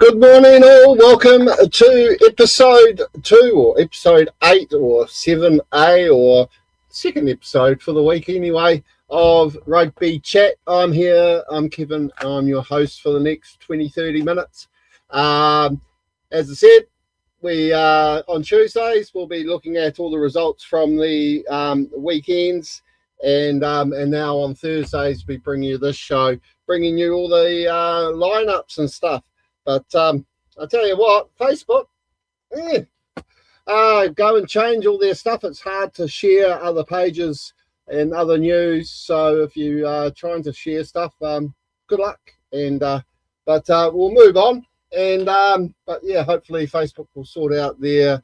Good morning all, welcome to episode 2 or episode 8 or 7A or second episode for the week anyway of Rugby Chat. I'm here, I'm Kevin, I'm your host for the next 20-30 minutes. As I said, we on Tuesdays we'll be looking at all the results from the weekends and now on Thursdays we bring you this show, bringing you all the lineups and stuff. But I tell you what, Facebook, go and change all their stuff. It's hard to share other pages and other news. So if you are trying to share stuff, good luck. And but we'll move on. And but yeah, hopefully Facebook will sort out their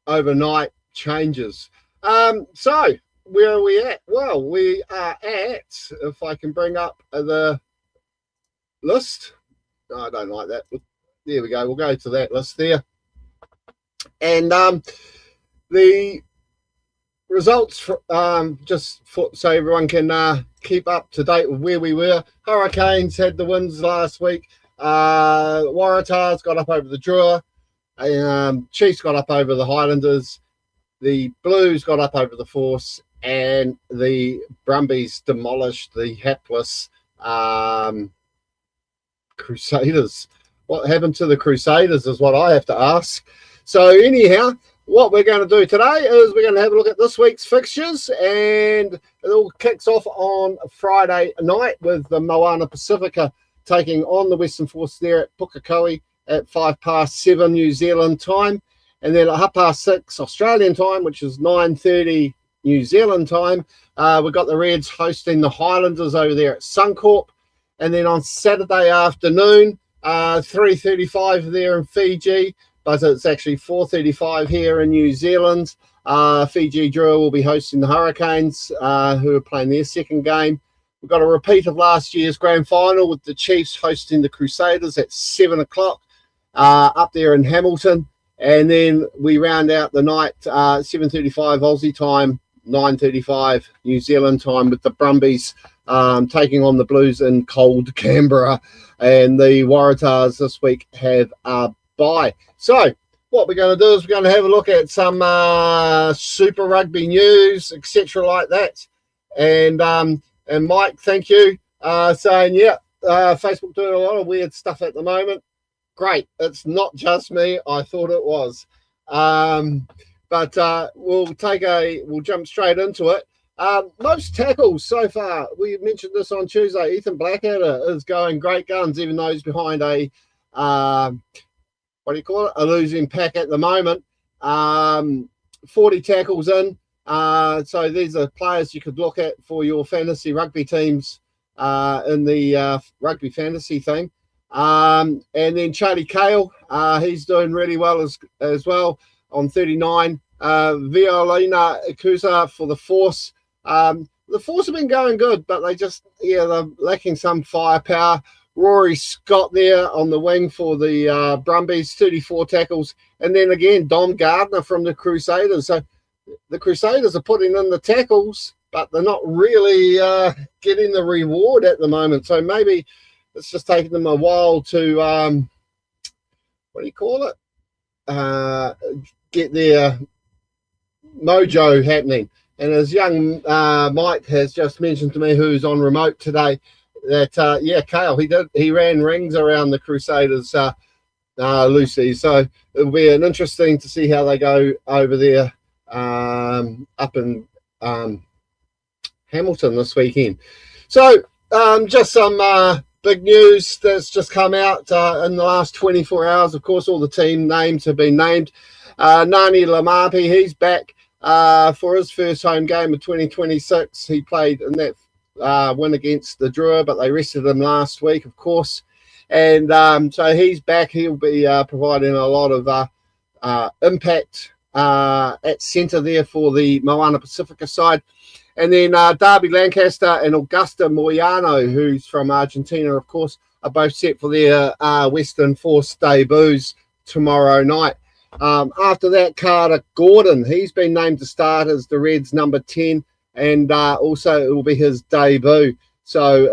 overnight changes. So where are we at? Well, we are at, if I can bring up the list. No, I don't like that. There we go. We'll go to that list there. And the results, just so everyone can keep up to date with where we were. Hurricanes had the wins last week. Waratahs got up over the Drua. Chiefs got up over the Highlanders. The Blues got up over the Force. And the Brumbies demolished the hapless Crusaders. What happened to the Crusaders is what I have to ask. So anyhow, what we're going to do today is we're going to have a look at this week's fixtures, and it all kicks off on Friday night with the Moana Pacifica taking on the Western Force there at Pukekohe at 7:05 New Zealand time, and then at 6:30 Australian time, which is 9:30 New Zealand time, we've got the Reds hosting the Highlanders over there at Suncorp. And then on Saturday afternoon, 3:35 there in Fiji, but it's actually 4:35 here in New Zealand. Fiji Drua will be hosting the Hurricanes, who are playing their second game. We've got a repeat of last year's grand final with the Chiefs hosting the Crusaders at 7 o'clock up there in Hamilton. And then we round out the night, 7:35 Aussie time, 9:35 New Zealand time, with the Brumbies taking on the Blues in cold Canberra, and the Waratahs this week have a bye. So what we're going to do is we're going to have a look at some Super Rugby news, etc. like that. And Mike, thank you, saying, Facebook doing a lot of weird stuff at the moment. Great. It's not just me. I thought it was. But we'll jump straight into it. Most tackles so far, we mentioned this on Tuesday, Ethan Blackadder is going great guns, even though he's behind a losing pack at the moment. 40 tackles in. So these are players you could look at for your fantasy rugby teams in the rugby fantasy thing. And then Charlie Cale, he's doing really well as well on 39. Violina Ikusa for the Force. The Force have been going good, but they're lacking some firepower. Rory Scott there on the wing for the Brumbies, 34 tackles. And then again, Dom Gardner from the Crusaders. So the Crusaders are putting in the tackles, but they're not really getting the reward at the moment. So maybe it's just taking them a while to, get their mojo happening. And as young Mike has just mentioned to me, who's on remote today, that Cale, he ran rings around the Crusaders, Lucy. So it'll be interesting to see how they go over there up in Hamilton this weekend. So just some big news that's just come out in the last 24 hours. Of course, all the team names have been named. Nani Lamapi, he's back for his first home game of 2026. He played in that win against the Drua, but they rested him last week, of course. And so he's back. He'll be providing a lot of impact at centre there for the Moana Pacifica side. And then Darby Lancaster and Augusta Moyano, who's from Argentina, of course, are both set for their Western Force debuts tomorrow night. After that, Carter Gordon, he's been named to start as the Reds number 10, and also it will be his debut. So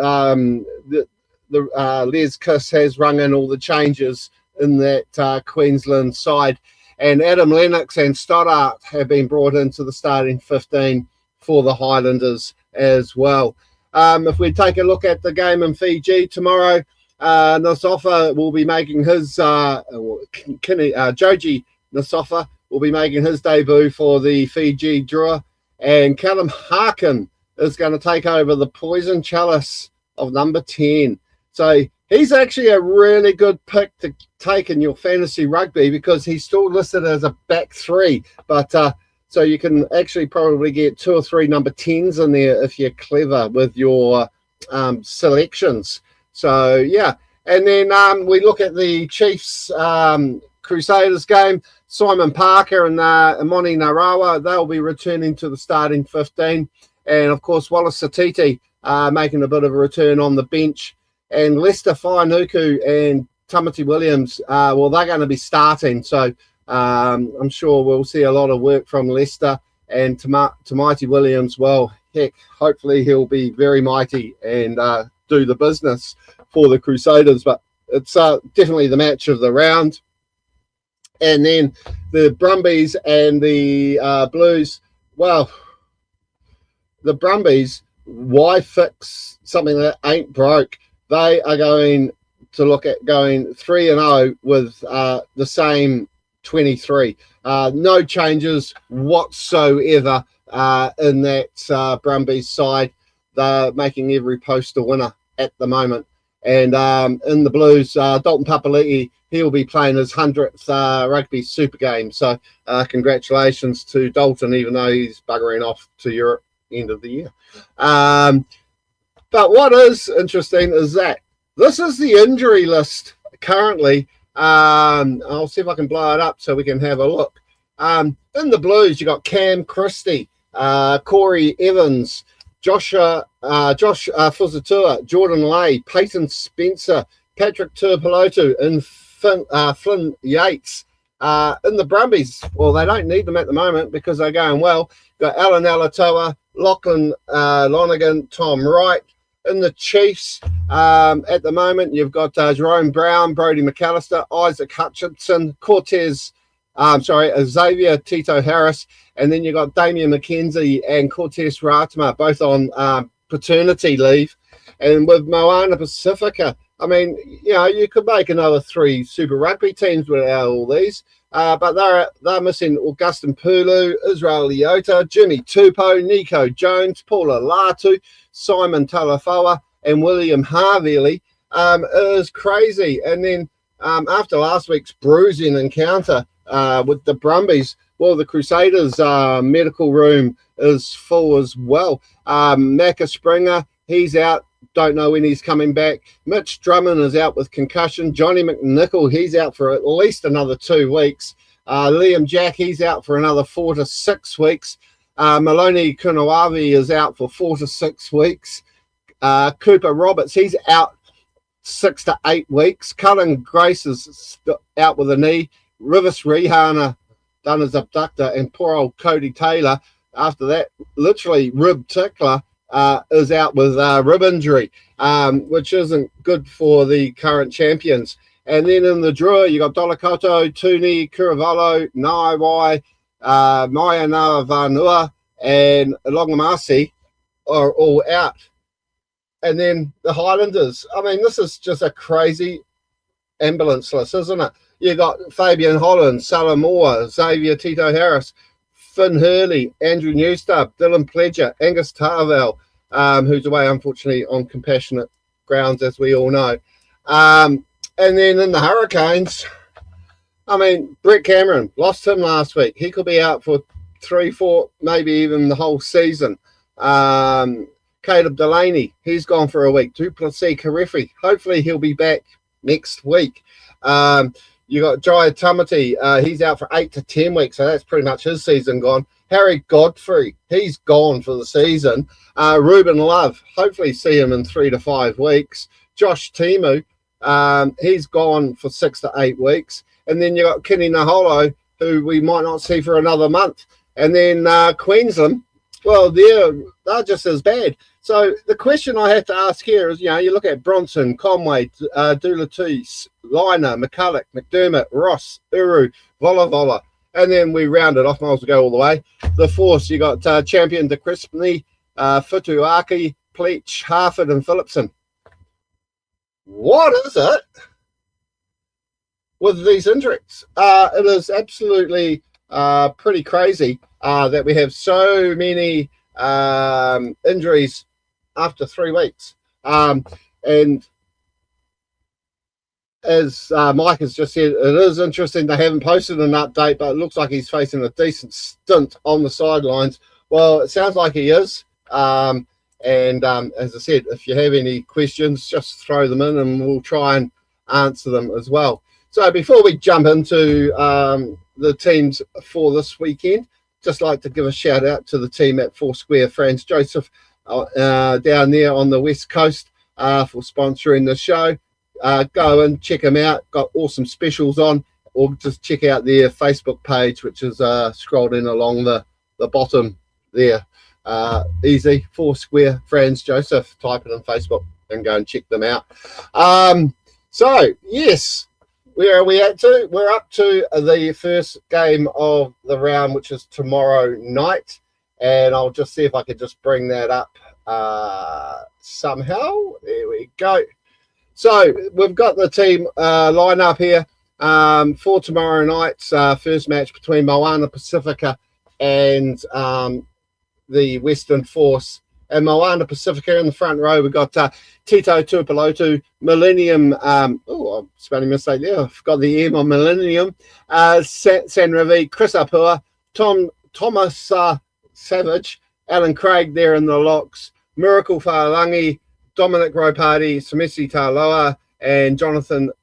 Les Kiss has rung in all the changes in that Queensland side. And Adam Lennox and Stoddart have been brought into the starting 15 for the Highlanders as well. If we take a look at the game in Fiji tomorrow, Nasofa will be making his, Joji Nasofa will be making his debut for the Fiji Drua, and Callum Harkin is going to take over the Poison Chalice of number 10. So he's actually a really good pick to take in your fantasy rugby because he's still listed as a back 3, but so you can actually probably get 2 or 3 number 10s in there if you're clever with your selections. So, yeah. And then we look at the Chiefs Crusaders game. Simon Parker and Imoni Narawa, they'll be returning to the starting 15. And, of course, Wallace Satiti making a bit of a return on the bench. And Lester Whainuku and Tamati Williams, well, they're going to be starting. So I'm sure we'll see a lot of work from Lester and Tamati Williams. Well, heck, hopefully he'll be very mighty and do the business for the Crusaders. But it's definitely the match of the round. And then the Brumbies and the Blues, well, the Brumbies, why fix something that ain't broke? They are going to look at going 3-0 with the same 23. No changes whatsoever in that Brumbies side. They're making every post a winner at the moment. And in the Blues, Dalton Papali'i, he'll be playing his 100th rugby super game. So congratulations to Dalton, even though he's buggering off to Europe end of the year. But what is interesting is that this is the injury list currently. I'll see if I can blow it up so we can have a look. In the Blues, you got Cam Christie, Corey Evans, Josh Fuzatua, Jordan Lay, Peyton Spencer, Patrick Tuipulotu, and Flynn Yates. In the Brumbies, well, they don't need them at the moment because they're going well. Got Alan Alatoa, Lachlan Lonergan, Tom Wright. In the Chiefs, at the moment, you've got Jerome Brown, Brodie McAllister, Isaac Hutchinson, Xavier Tito Harris, and then you've got Damian McKenzie and Cortez Ratama, both on paternity leave. And with Moana Pacifica, I mean, you know, you could make another 3 Super Rugby teams without all these. But they're missing Augustin Pulu, Israel Leota, Jimmy Tupou, Nico Jones, Paula Latu, Simon Talafawa, and William Harvey. It is crazy. And then after last week's bruising encounter with the Brumbies, well, the Crusaders' medical room is full as well. Macca Springer, he's out. Don't know when he's coming back. Mitch Drummond is out with concussion. Johnny McNichol, he's out for at least another 2 weeks. Liam Jack, he's out for another 4 to 6 weeks. Maloney Kunawavi is out for 4 to 6 weeks. Cooper Roberts, he's out 6 to 8 weeks. Cullen Grace is out with a knee. Rivers Rihana done his abductor, and poor old Cody Taylor, after that, literally rib tickler, is out with rib injury, which isn't good for the current champions. And then in the Drua, you got Dolakoto, Tuni, Kuravalo, Naiwai, Maya Vanua, and Longamasi are all out. And then the Highlanders. I mean, this is just a crazy ambulance list, isn't it? You got Fabian Holland, Salamua, Xavier Tito Harris, Finn Hurley, Andrew Newstar, Dylan Pledger, Angus Tarvell, who's away, unfortunately, on compassionate grounds, as we all know. And then in the Hurricanes, I mean, Brett Cameron, lost him last week. He could be out for 3, 4, maybe even the whole season. Caleb Delaney, he's gone for a week. Duplessis Karefi, hopefully he'll be back next week. You got Jai Tamati, he's out for 8 to 10 weeks, so that's pretty much his season gone. Harry Godfrey, he's gone for the season. Ruben Love, hopefully see him in 3 to 5 weeks. Josh Timu, he's gone for 6 to 8 weeks. And then you got Kenny Naholo, who we might not see for another month. And then Queensland, well, they're just as bad. So the question I have to ask here is, you look at Bronson, Conway, Dulatis, Liner, McCulloch, McDermott, Ross, Uru, Vola, and then we round it off, miles to go all the way. The force, you got Champion de Crispney, Futuaki, Pleach, Harford, and Phillipson. What is it with these injuries? It is absolutely pretty crazy that we have so many injuries after 3 weeks. And as Mike has just said, it is interesting they haven't posted an update, but it looks like he's facing a decent stint on the sidelines. Well, it sounds like he is. And as I said, if you have any questions, just throw them in and we'll try and answer them as well. So before we jump into the teams for this weekend, just like to give a shout out to the team at Foursquare, Franz Joseph, down there on the West Coast for sponsoring the show. Go and check them out. Got awesome specials on, or just check out their Facebook page, which is scrolled in along the bottom there. Easy, Foursquare, Franz Joseph. Type it in Facebook and go and check them out. So yes, where are we at to? We're up to the first game of the round, which is tomorrow night. And I'll just see if I can just bring that up somehow. There we go. So we've got the team line up here for tomorrow night's first match between Moana Pacifica and the Western Force. And Moana Pacifica in the front row, we've got Tito Tuipulotu, Millennium, spelling mistake there, I forgot the M on Millennium, San Rivi, Chris Apua, Thomas Savage, Alan Craig there in the locks, Miracle Whalangi, Dominic Ropati, Samisi Taloa, and Dominic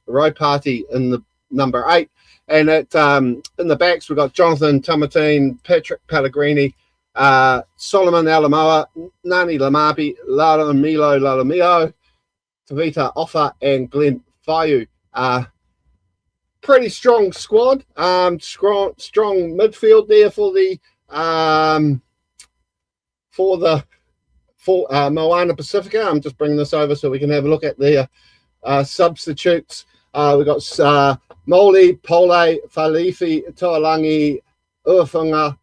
Ropati in the number 8. And at in the backs, we've got Jonathan Tamatine, Patrick Pellegrini, Solomon Alamoa, Nani Lamapi, Lalamio, Tavita Offa, and Glenn Faiu. Pretty strong squad. Strong midfield there for Moana Pacifica. I'm just bringing this over so we can have a look at their substitutes. We've got Moli, Pole, Falifi, Toalangi, Uafunga,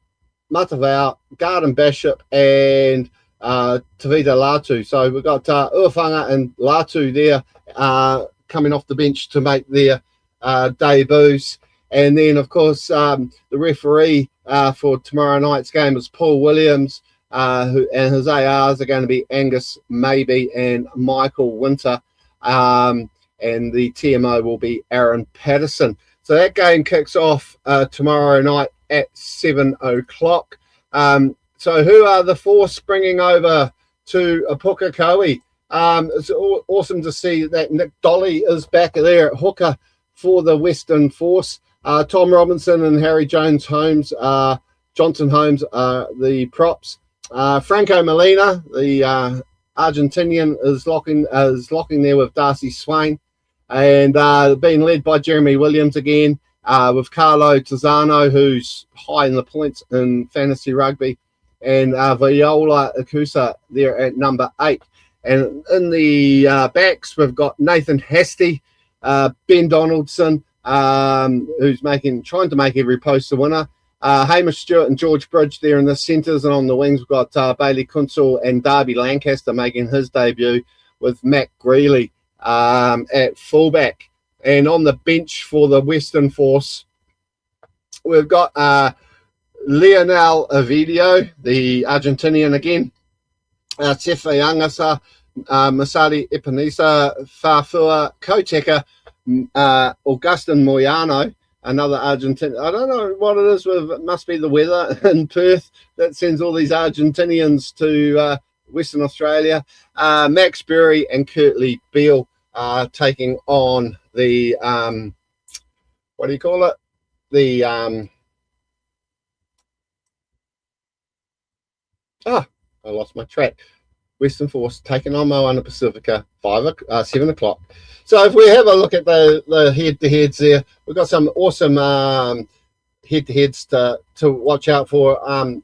Matavao, Garden Bishop, and Tavita Latu. So we've got Uafunga and Latu there coming off the bench to make their debuts. And then, of course, the referee for tomorrow night's game is Paul Williams, and his ARs are going to be Angus Maybe and Michael Winter. And the TMO will be Aaron Patterson. So that game kicks off tomorrow night at 7 o'clock. So who are the Force bringing over to Pukekohe? It's awesome to see that Nick Dolly is back there at hooker for the Western Force. Tom Robinson and Harry Jones Holmes, Johnson Holmes are the props. Franco Molina, the Argentinian, is locking there with Darcy Swain, and being led by Jeremy Williams again, with Carlo Tizzano, who's high in the points in fantasy rugby, and Viola Akusa there at number 8. And in the backs, we've got Nathan Hasty, Ben Donaldson, who's trying to make every post a winner. Hamish Stewart and George Bridge there in the centres, and on the wings we've got Bailey Kunsel and Darby Lancaster making his debut, with Matt Greeley at fullback. And on the bench for the Western Force, we've got Lionel Ovidio, the Argentinian again, Sefe Angasa, Masali Ipinisa, Fafua, Koteka, Augustin Moyano, another Argentinian. I don't know what it is with, it must be the weather in Perth that sends all these Argentinians to Western Australia. Max Berry and Kurtley Beale taking on the, what do you call it? The, I lost my track. Western Force taking on Moana Pacifica, 7 o'clock. So if we have a look at the head-to-heads there, we've got some awesome head-to-heads to watch out for.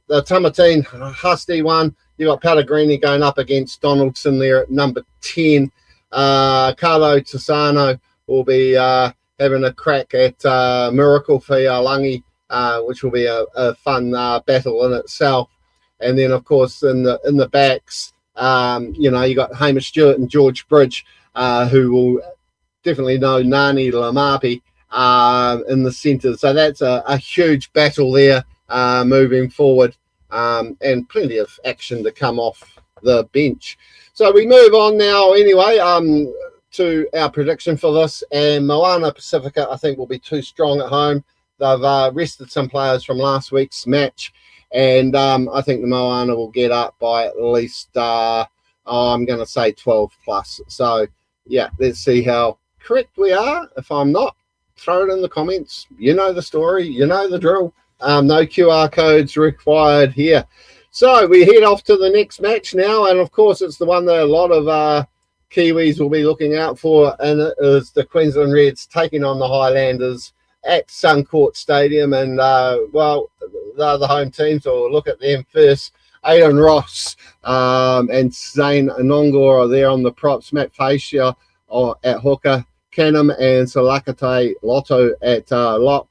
The Tamatine Husty one, you got Pellegrini going up against Donaldson there at number 10. Carlo Tisano will be having a crack at Miracle Fialangi, which will be a fun battle in itself. And then, of course, in the backs, you got Hamish Stewart and George Bridge, who will definitely know Nani Lamapi in the centre. So that's a huge battle there moving forward, and plenty of action to come off the bench. So we move on now anyway to our prediction for this. And Moana Pacifica, I think, will be too strong at home. They've rested some players from last week's match. And I think the Moana will get up by at least, I'm going to say 12 plus. So, yeah, let's see how correct we are. If I'm not, throw it in the comments. You know the story. You know the drill. No QR codes required here. So we head off to the next match now. And, of course, it's the one that a lot of Kiwis will be looking out for. And it is the Queensland Reds taking on the Highlanders at Suncourt Stadium. And, well, they're the home team, so we'll look at them first. Aidan Ross and Zane Anongor are there on the props. Matt Facia at hooker. Canham and Salakate Lotto at lock.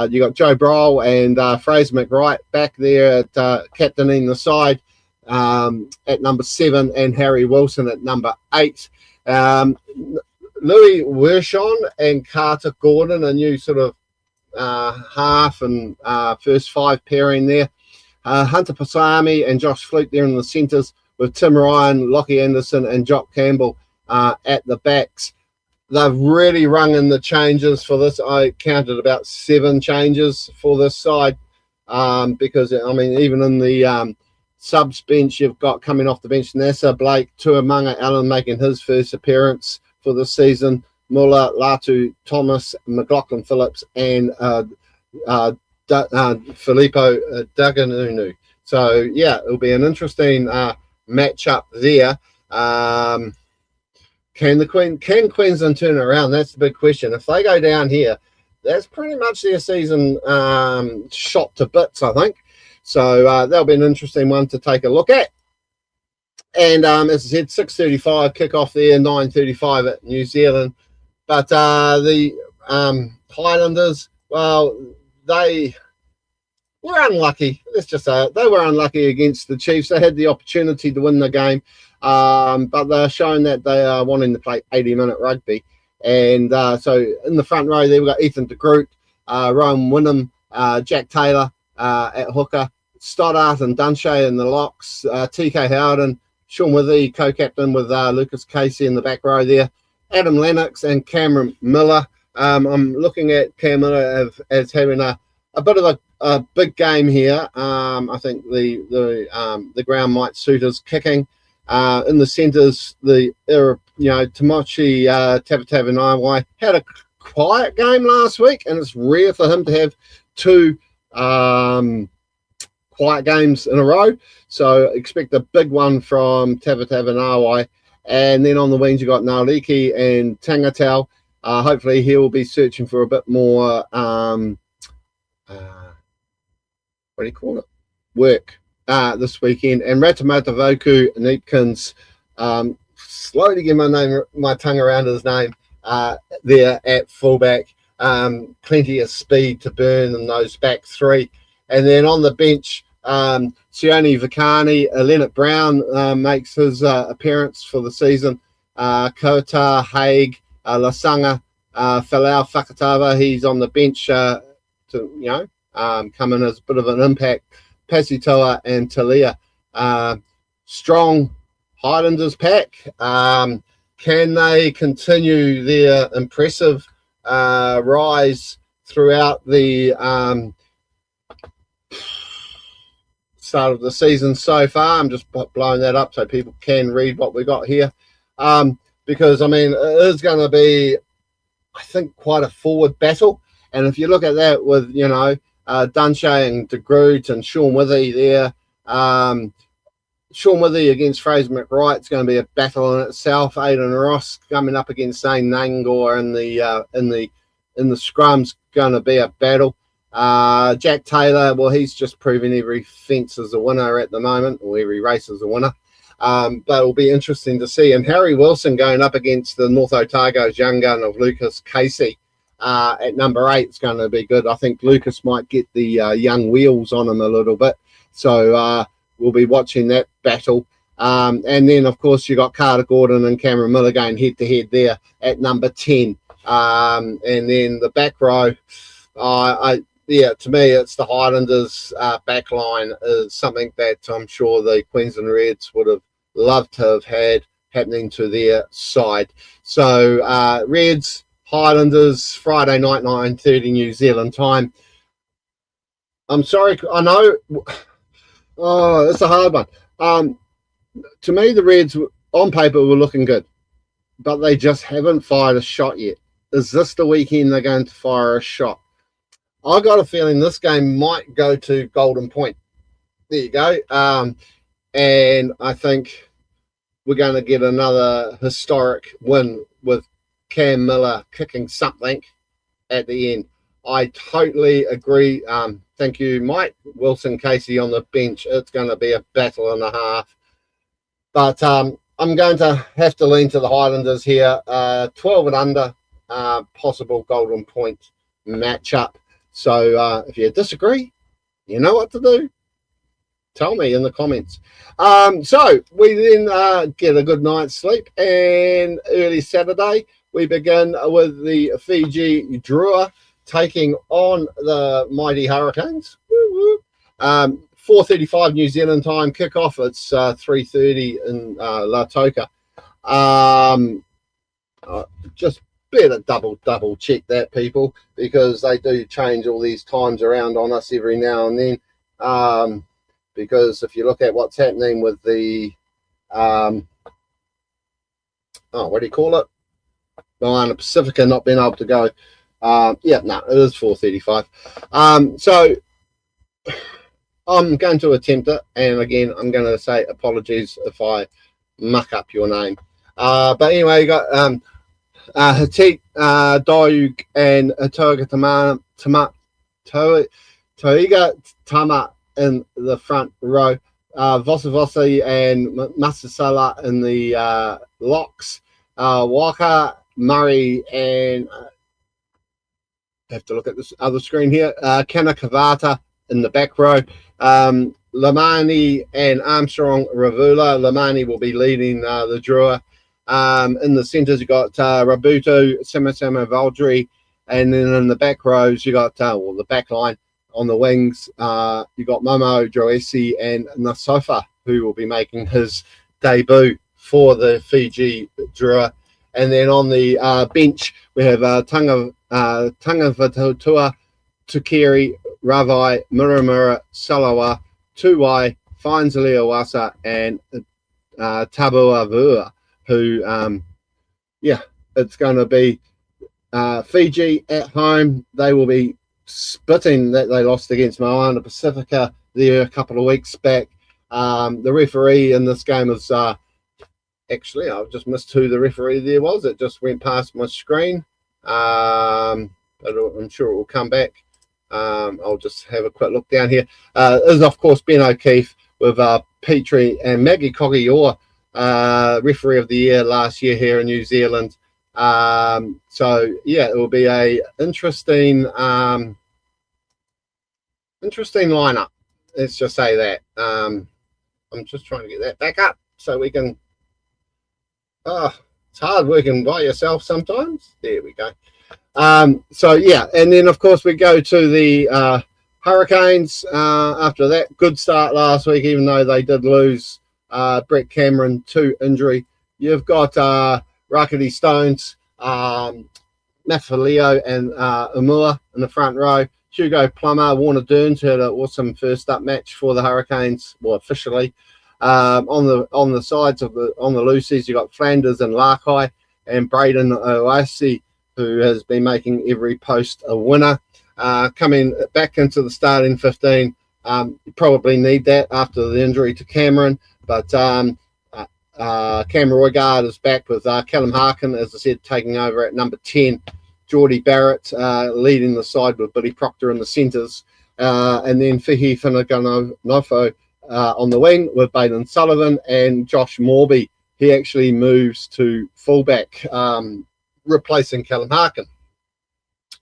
You got Joe Broll and Fraser McWright back there at captaining the side at number 7, and Harry Wilson at number 8. Louis Wershon and Carter Gordon, a new sort of half and first 5 pairing there. Hunter Pasami and Josh Fluke there in the centres, with Tim Ryan, Lockie Anderson and Jock Campbell at the backs. They've really rung in the changes for this. I counted about 7 changes for this side because, I mean, even in the subs bench, you've got coming off the bench Nasser, Blake, Tuamanga Allen making his first appearance for the season, Muller, Latu, Thomas, McLaughlin Phillips, and Filippo Daganunu. So, yeah, it'll be an interesting matchup there. Can Queensland turn around? That's the big question. If they go down here, that's pretty much their season shot to bits, I think. So that'll be an interesting one to take a look at. And as I said, 6:35 kickoff there, 9:35 at New Zealand. But the Highlanders, well, they were unlucky. Let's just say it. They were unlucky against the Chiefs. They had the opportunity to win the game, but they're showing that they are wanting to play 80-minute rugby. And so in the front row there, we've got Ethan de Groot, Rowan Wyndham, Jack Taylor at hooker, Stoddart and Dunshea in the locks, TK Howden, Sean Withy, co-captain with Lucas Casey in the back row there, Adam Lennox and Cameron Miller. I'm looking at Cam Miller as having a bit of a big game here. I think the ground might suit his kicking. In the centres, Tomochi Tavatavanaiwai had a quiet game last week, and it's rare for him to have 2 quiet games in a row. So expect a big one from Tavatavanaiwai. And then on the wings, you got Nauliki and Tangatau. Hopefully he will be searching for a bit more, work this weekend. And Ratamatavoku Neepkins, slowly get my tongue around his name, there at fullback. Plenty of speed to burn in those back 3. And then on the bench, Sione Vikani, Leonard Brown makes his appearance for the season. Kota, Haig, Lasanga, Falau Fakatava, he's on the bench to come in as a bit of an impact. Pasitoa and Talia. Strong Highlanders pack. Can they continue their impressive rise throughout the start of the season so far? I'm just blowing that up so people can read what we got here. Because, I mean, it is going to be, I think, quite a forward battle. And if you look at that with, Dunshea and de Groot and Sean Withy there, Sean Withy against Fraser McWright is going to be a battle in itself. Aidan Ross coming up against Zane Nangor in the scrum's going to be a battle. Jack Taylor, well, he's just proving every fence is a winner at the moment, or every race is a winner. But it'll be interesting to see. And Harry Wilson going up against the North Otago's young gun of Lucas Casey at number 8 is going to be good. I think Lucas might get the young wheels on him a little bit. So we'll be watching that battle. And then, of course, you got Carter Gordon and Cameron Miller going head-to-head there at number 10. And then the back row, yeah, to me, it's the Highlanders back line is something that I'm sure the Queensland Reds would have loved to have had happening to their side. So Reds, Highlanders, Friday night, 9:30 New Zealand time. I'm sorry, I know. Oh, it's a hard one. To me, the Reds on paper were looking good, but they just haven't fired a shot yet. Is this the weekend they're going to fire a shot? I got a feeling this game might go to Golden Point. There you go. And I think we're going to get another historic win with Cam Miller kicking something at the end. I totally agree. Thank you, Mike. Wilson Casey on the bench. It's going to be a battle and a half. But I'm going to have to lean to the Highlanders here. 12 and under, possible Golden Point matchup. So if you disagree, you know what to do. Tell me in the comments. So we then get a good night's sleep, and early Saturday we begin with the Fiji Drua taking on the mighty Hurricanes. 4:35 New Zealand time kickoff. It's 3:30 in Lautoka. Just better double check that, people, because they do change all these times around on us every now and then. Because if you look at what's happening with the what do you call it? Moana Pacifica not being able to go. It is 4:35. So I'm going to attempt it, and again, I'm going to say apologies if I muck up your name. But anyway, you got Hatit, Dayug, and Toiga Tama in the front row. Vosavosi and Masasala in the locks. Waka, Murray, and have to look at this other screen here. Kanakavata in the back row. Lamani and Armstrong Ravula. Lamani will be leading the Drua. In the centres, you got Rabuto, Samasama Valdry, and then in the back rows, you got the back line on the wings. You got Momo, Joesi, and Nasofa, who will be making his debut for the Fiji Drua. And then on the bench, we have Tangavatotua, Tukiri, Ravai, Muramura, Salawa, Tuwai, Finesaliawasa, and Tabuavua, who, it's going to be Fiji at home. They will be spitting that they lost against Moana Pacifica there a couple of weeks back. The referee in this game is actually, I've just missed who the referee there was. It just went past my screen. But I'm sure it will come back. I'll just have a quick look down here. Is of course Ben O'Keefe with Petrie and Maggie Kogior, referee of the year last year here in New Zealand. So yeah, it will be a interesting lineup. Let's just say that. I'm just trying to get that back up so we can. It's hard working by yourself sometimes. There we go. So yeah, and then of course we go to the Hurricanes. After that good start last week, even though they did lose Brett Cameron to injury. You've got Rakiti Stones, Mafaleo, and Umua in the front row. Hugo Plummer, Warner Durns had an awesome first up match for the Hurricanes, well officially. On the sides of the loosies, you got Flanders and Larkai, and Braden Oasi, who has been making every post a winner. Coming back into the starting 15, you probably need that after the injury to Cameron, but Cam Roygard is back with Callum Harkin, as I said, taking over at number 10. Geordie Barrett leading the side with Billy Proctor in the centres, and then Whihi Whanaganoifo on the wing with Baden Sullivan, and Josh Morby. He actually moves to fullback, replacing Callum Harkin.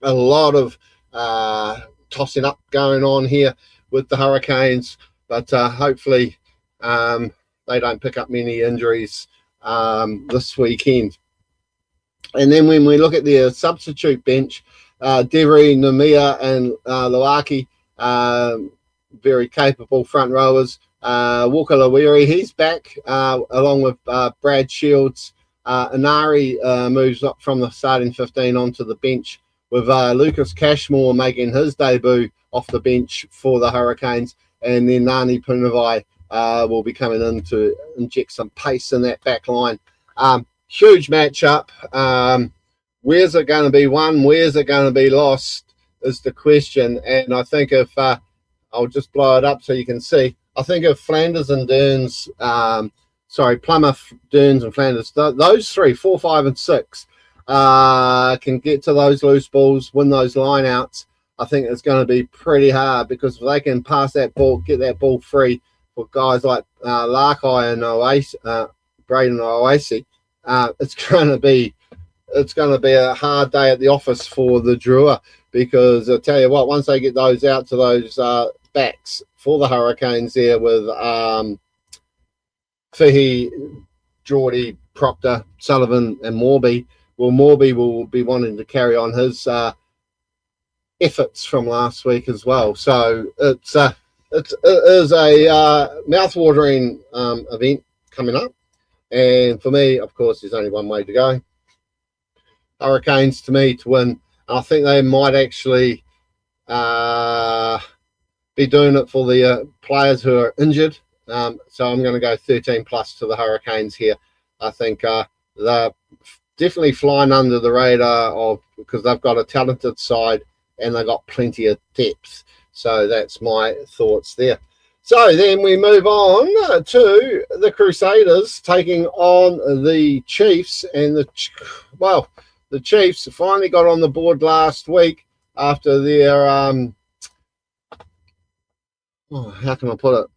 A lot of tossing up going on here with the Hurricanes, but hopefully they don't pick up many injuries this weekend. And then when we look at their substitute bench, Devery, Namia and Luaki, very capable front rowers. Walker Lawiri, he's back, along with Brad Shields. Inari moves up from the starting 15 onto the bench, with Lucas Cashmore making his debut off the bench for the Hurricanes. And then Nani Punavai will be coming in to inject some pace in that back line. Huge matchup. Where's it going to be won? Where's it going to be lost is the question. And I think if I'll just blow it up so you can see. I think if Flanders and Derns, Plummer, Derns and Flanders, those 3, 4, 5 and 6 can get to those loose balls, win those line outs, I think it's going to be pretty hard, because if they can pass that ball, get that ball free for guys like Larkai and Braden Oasi, it's going to be a hard day at the office for the Drua, because I'll tell you what, once they get those out to those backs for the Hurricanes there with Whihi, Geordie, Proctor, Sullivan and Morby, well, Morby will be wanting to carry on his efforts from last week as well. So it is a mouth-watering event coming up. And for me, of course, there's only one way to go. Hurricanes, to me, to win. I think they might actually be doing it for the players who are injured. So I'm going to go 13 plus to the Hurricanes here. I think they're definitely flying under the radar because they've got a talented side and they've got plenty of depth. So that's my thoughts there. So then we move on to the Crusaders taking on the Chiefs. And the Chiefs finally got on the board last week after their, how can I put it?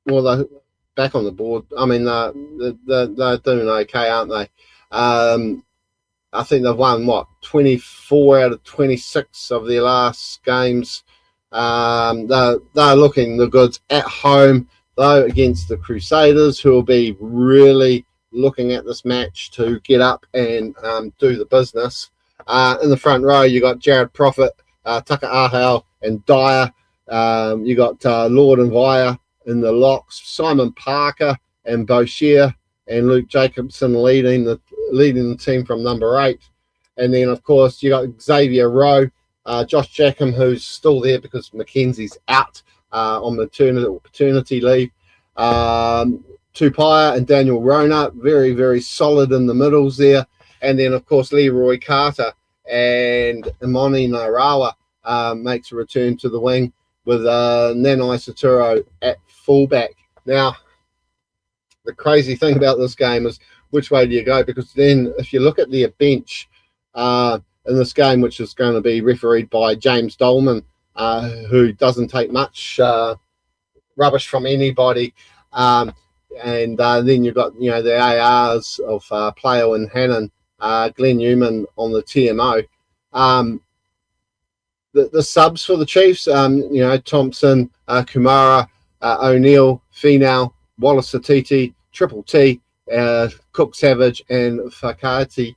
Well, they're back on the board. I mean, they're doing okay, aren't they? I think they've won, 24 out of 26 of their last games. They're looking the goods at home, though, against the Crusaders, who will be really looking at this match to get up and do the business. In the front row, you got Jared Prophet, Tucker Ahau and Dyer. You got Lord and Via in the locks, Simon Parker and Boshier and Luke Jacobson leading the team from number 8. And then, of course, you got Xavier Rowe, Josh Jackham, who's still there because Mackenzie's out on paternity leave. Tupaia and Daniel Rona, very, very solid in the middles there. And then, of course, Leroy Carter and Imani Narawa makes a return to the wing with Nanai Saturo at fullback. Now, the crazy thing about this game is which way do you go? Because then if you look at their bench in this game, which is going to be refereed by James Dolman, who doesn't take much rubbish from anybody. And then you've got, the ARs of Playo and Hannon, Glenn Newman on the TMO. The subs for the Chiefs, Thompson, Kumara, O'Neill, Finau, Wallace Satiti, Triple T, Cook Savage, and Fakati.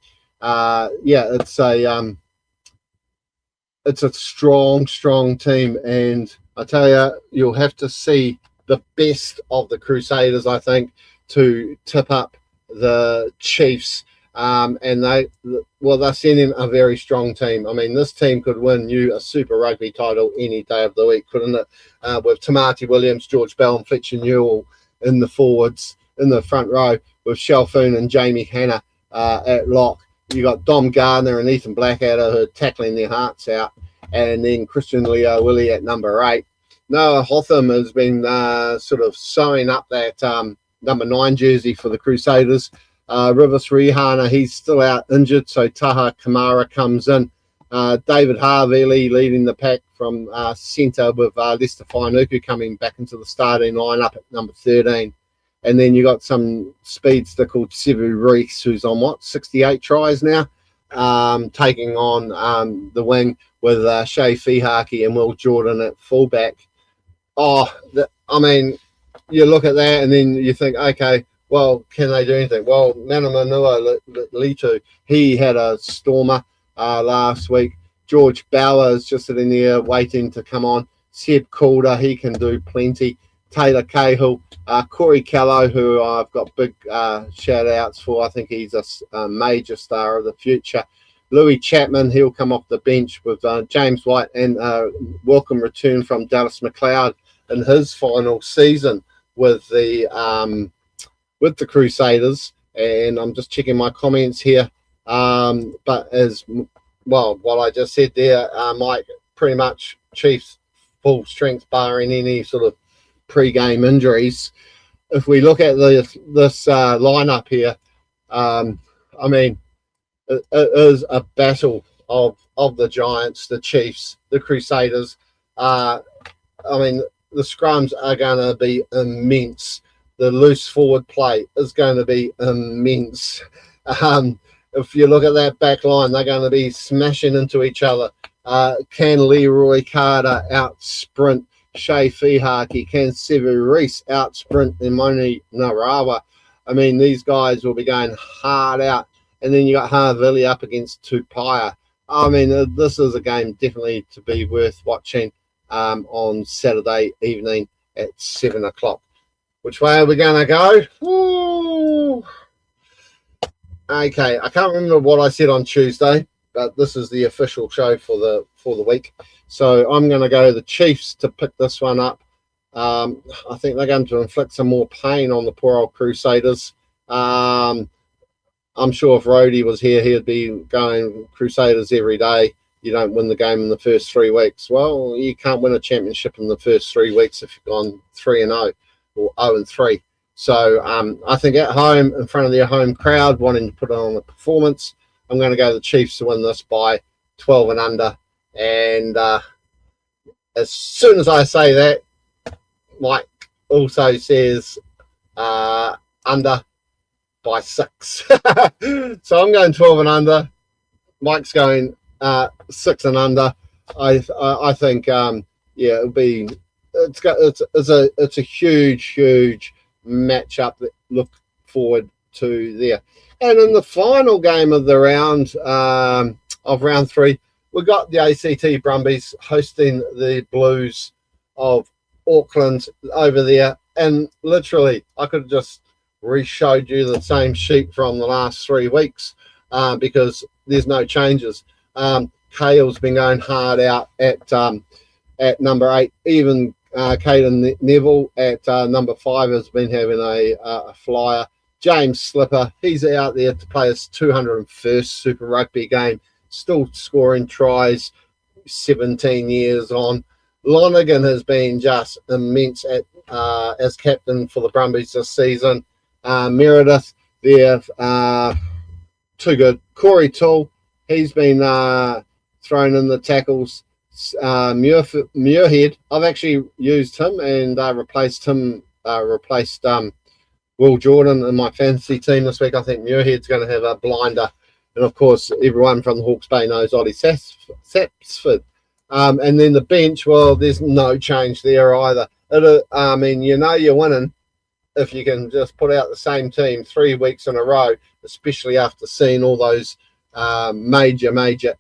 It's a strong team, and I tell you, you'll have to see the best of the Crusaders, I think, to tip up the Chiefs. And they're sending a very strong team. I mean, this team could win you a Super Rugby title any day of the week, couldn't it? With Tamati Williams, George Bell, and Fletcher Newell in the forwards, in the front row, with Shelfoon and Jamie Hanna at lock. You got Dom Gardner and Ethan Blackadder who are tackling their hearts out, and then Christian Leo Willie at number 8. Noah Hotham has been sort of sewing up that number 9 jersey for the Crusaders. Rivers Rihana, he's still out injured, so Taha Kamara comes in. David Harvey leading the pack from centre, with Lester Whainuku coming back into the starting lineup at number 13. And then you got some speedster called Sevu Reese, who's on 68 tries now, taking on the wing with Shea Fihaki and Will Jordan at fullback. I mean, you look at that and then you think, okay, well, can they do anything? Well, Manamanua Litu, he had a stormer last week. George Bauer is just sitting there waiting to come on. Seb Calder, he can do plenty. Taylor Cahill, Corey Callow, who I've got big shout outs for. I think he's a major star of the future. Louis Chapman, he'll come off the bench with James White, and welcome return from Dallas McLeod in his final season with the Crusaders. And I'm just checking my comments here. But as well, what I just said there, Mike, pretty much Chiefs full strength barring any sort of pre-game injuries. If we look at this lineup here, I mean, it is a battle of the Giants, the Chiefs, the Crusaders. I mean, the scrums are going to be immense. The loose forward play is going to be immense. If you look at that back line, they're going to be smashing into each other. Can Leroy Carter out sprint Shea Fihaki? Can Sevu Reese out sprint Imoni Narawa? I mean, these guys will be going hard out. And then you got Harvili up against Tupaia. I mean, this is a game definitely to be worth watching on Saturday evening at 7 o'clock. Which way are we going to go? Ooh. Okay, I can't remember what I said on Tuesday, but this is the official show for the week. So I'm going to go the Chiefs to pick this one up. I think they're going to inflict some more pain on the poor old Crusaders. I'm sure if Rhodey was here, he'd be going Crusaders every day. You don't win the game in the first 3 weeks. Well, you can't win a championship in the first 3 weeks if you've gone 3-0 or 0-3. So I think at home, in front of their home crowd, wanting to put on a performance, I'm going to go the Chiefs to win this by 12 and under. And as soon as I say that, Mike also says under by 6. So I'm going 12 and under. Mike's going 6 and under. I think it'll be it's a huge matchup that look forward to there. And in the final game of the round of round 3, we got the ACT Brumbies hosting the Blues of Auckland over there. And literally, I could have just re-showed you the same sheet from the last 3 weeks because there's no changes. Cale's been going hard out at number 8. Even Caden Neville at number 5 has been having a flyer. James Slipper, he's out there to play his 201st Super Rugby game, still scoring tries 17 years on. Lonergan has been just immense as captain for the Brumbies this season. Meredith, they're too good. Corey Toole, he's been thrown in the tackles. Muirhead, I've actually used him and replaced Will Jordan in my fantasy team this week. I think Muirhead's going to have a blinder. And, of course, everyone from the Hawke's Bay knows Ollie Sapsford. And then the bench, well, there's no change there either. I mean, you know you're winning if you can just put out the same team 3 weeks in a row, especially after seeing all those major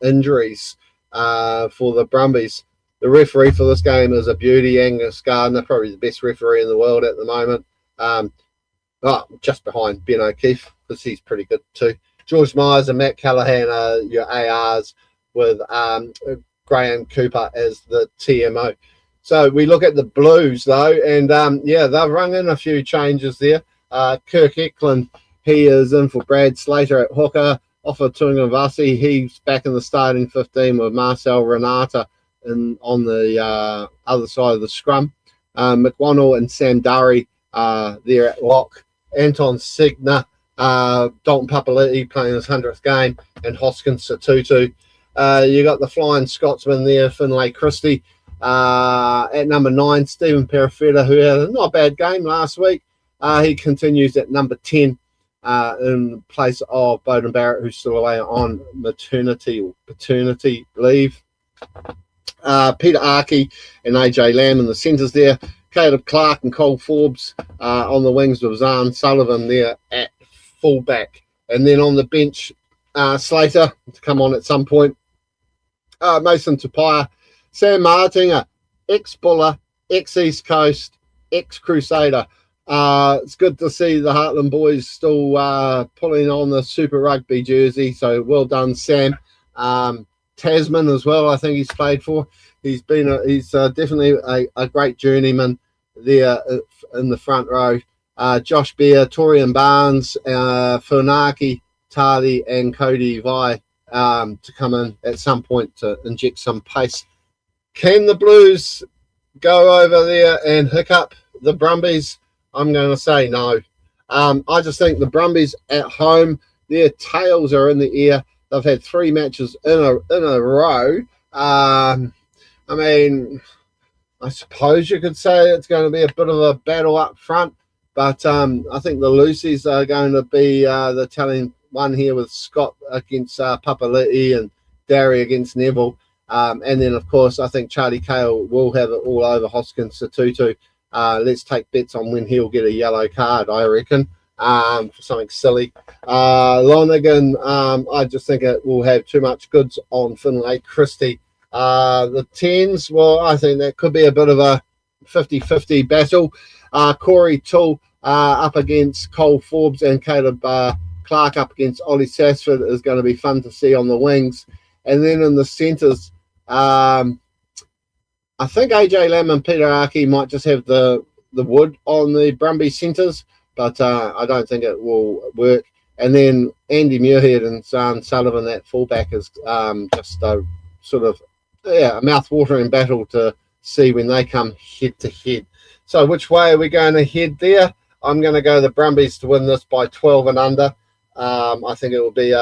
injuries for the Brumbies. The referee for this game is a beauty, Angus Gardner, probably the best referee in the world at the moment. Just behind Ben O'Keefe, because he's pretty good too. George Myers and Matt Callahan are your ARs, with Graham Cooper as the TMO. So we look at the Blues, though, and they've rung in a few changes there. Kirk Eklund, he is in for Brad Slater at hooker. Ofa Tungavasi, he's back in the starting 15 with Marcel Renata on the other side of the scrum. McWonnell and Sam Durry there at lock. Anton Signer Dalton Papali'i playing his 100th game, and Hoskins Satutu. You got the Flying Scotsman there, Finlay Christie. At number 9, Stephen Perifetta, who had a not bad game last week. He continues at number 10 in place of Bowden Barrett, who's still away on maternity or paternity leave. Peter Archie and AJ Lamb in the centres there. Caleb Clark and Cole Forbes on the wings with Zahn Sullivan there at fullback. And then on the bench, Slater to come on at some point. Mason Tupaia, Sam Martinger, ex-Buller, ex-East Coast, ex-Crusader. It's good to see the Heartland boys still pulling on the Super Rugby jersey. So well done, Sam. Tasman as well, I think he's played for. He's definitely a great journeyman there in the front row. Josh Beer, Torian Barnes, Funaki, Tali, and Cody Vi to come in at some point to inject some pace. Can the Blues go over there and hiccup the Brumbies? I'm going to say no. I just think the Brumbies at home, their tails are in the air. They've had 3 matches in a row. I mean, I suppose you could say it's going to be a bit of a battle up front, but I think the Lucy's are going to be the telling one here with Scott against Papali'i and Darry against Neville. And then, of course, I think Charlie Cale will have it all over Hoskins Satutu. Let's take bets on when he'll get a yellow card, I reckon, for something silly. Lonergan, I just think it will have too much goods on Finlay Christie. The 10s, well, I think that could be a bit of a 50-50 battle. Corey Toole up against Cole Forbes and Caleb Clark up against Ollie Sassford is going to be fun to see on the wings. And then in the centres, I think AJ Lamb and Peter Archie might just have the wood on the Brumby centres, but I don't think it will work. And then Andy Muirhead and Zahn Sullivan at fullback is just a sort of a mouth-watering battle to see when they come head-to-head. So which way are we going to head there? I'm going to go the Brumbies to win this by 12 and under. I think it will be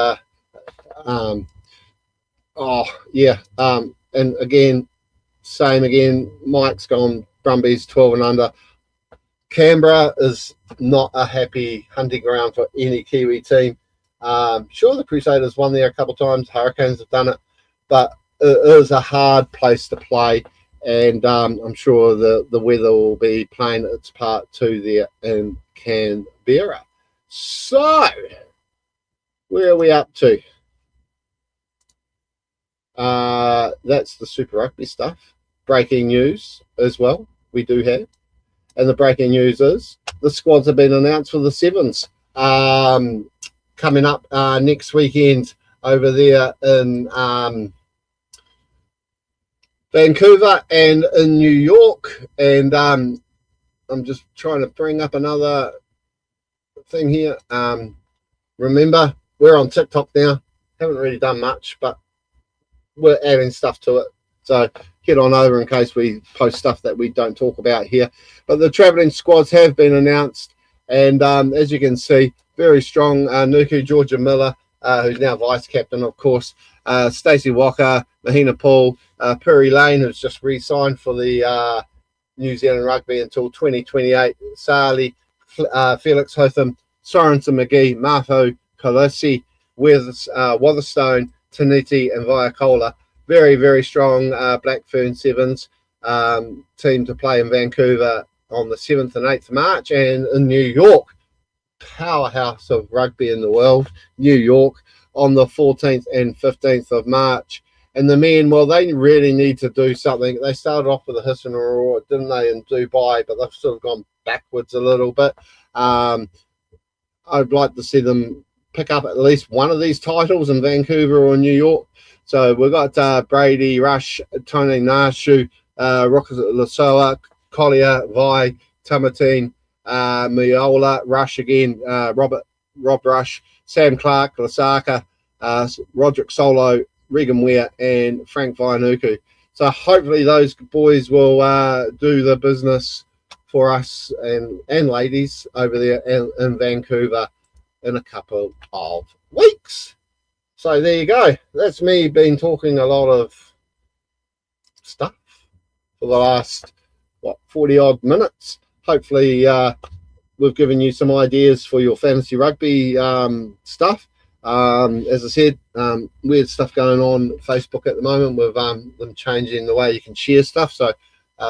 and again, same again, Mike's gone Brumbies 12 and under. Canberra is not a happy hunting ground for any Kiwi team. Sure, the Crusaders won there a couple of times. Hurricanes have done it, but it is a hard place to play, and I'm sure the weather will be playing its part too there in Canberra. So, where are we up to? That's the Super Rugby stuff. Breaking news as well, we do have. And the breaking news is the squads have been announced for the Sevens coming up next weekend over there in Vancouver and in New York. And I'm just trying to bring up another thing here. Remember, we're on TikTok now. Haven't really done much, but we're adding stuff to it. So get on over in case we post stuff that we don't talk about here. But the travelling squads have been announced. And as you can see, very strong. Nuku, Georgia Miller, who's now vice-captain, of course. Stacey Walker, Mahina Paul, Puri Lane, who's just re-signed for the New Zealand Rugby until 2028. Sali, Felix Hotham, Sorensen McGee, Marfo, Kolesi, Wotherstone, Taniti, and Viacola. Very, very strong Black Fern Sevens team to play in Vancouver on the 7th and 8th of March, and in New York, powerhouse of rugby in the world, New York, on the 14th and 15th of March. And the men, well, they really need to do something. They started off with a hiss and a roar, didn't they, in Dubai, but they've sort of gone backwards a little bit. I'd like to see them pick up at least one of these titles in Vancouver or New York. So we've got Brady, Rush, Tony Nashu, Rokas Lasoa, Collier, Vi, Tamatine, Miola, Rush again, Rob Rush, Sam Clark, Lasaka, Roderick Solo, Regan Ware, and Frank Vianuku. So hopefully those boys will do the business for us and ladies over there in Vancouver in a couple of weeks. So there you go. That's me been talking a lot of stuff for the last 40 odd minutes. Hopefully we've given you some ideas for your fantasy rugby stuff. As I said, weird stuff going on Facebook at the moment with them changing the way you can share stuff, so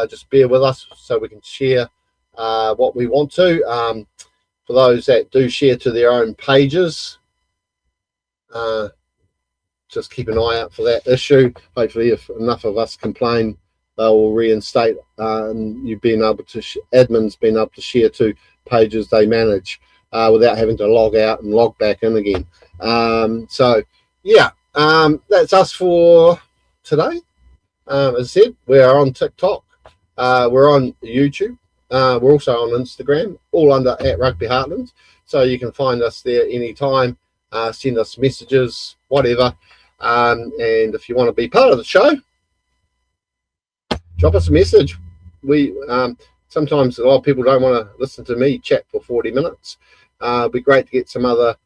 just bear with us so we can share what we want to. For those that do share to their own pages, just keep an eye out for that issue. Hopefully if enough of us complain, they will reinstate you being able to admins being able to share to pages they manage without having to log out and log back in again. So yeah, that's us for today. As I said, we are on TikTok, we're on YouTube, we're also on Instagram, all under at Rugby Heartland, so you can find us there anytime. Send us messages, whatever, and if you want to be part of the show, drop us a message. We sometimes a lot of people don't want to listen to me chat for 40 minutes. It'd be great to get some other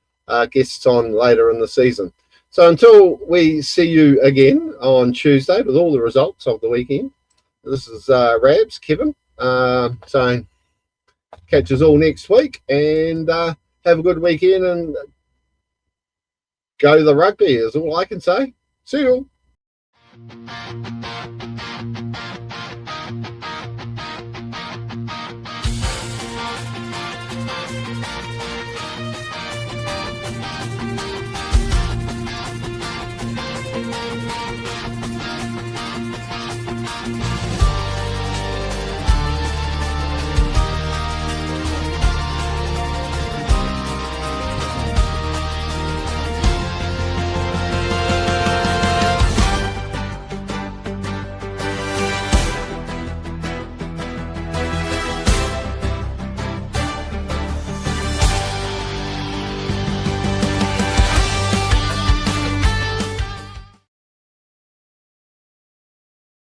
guests on later in the season. So until we see you again on Tuesday with all the results of the weekend, this is Rabs, Kevin, saying catch us all next week, and have a good weekend and go the rugby is all I can say. See you all.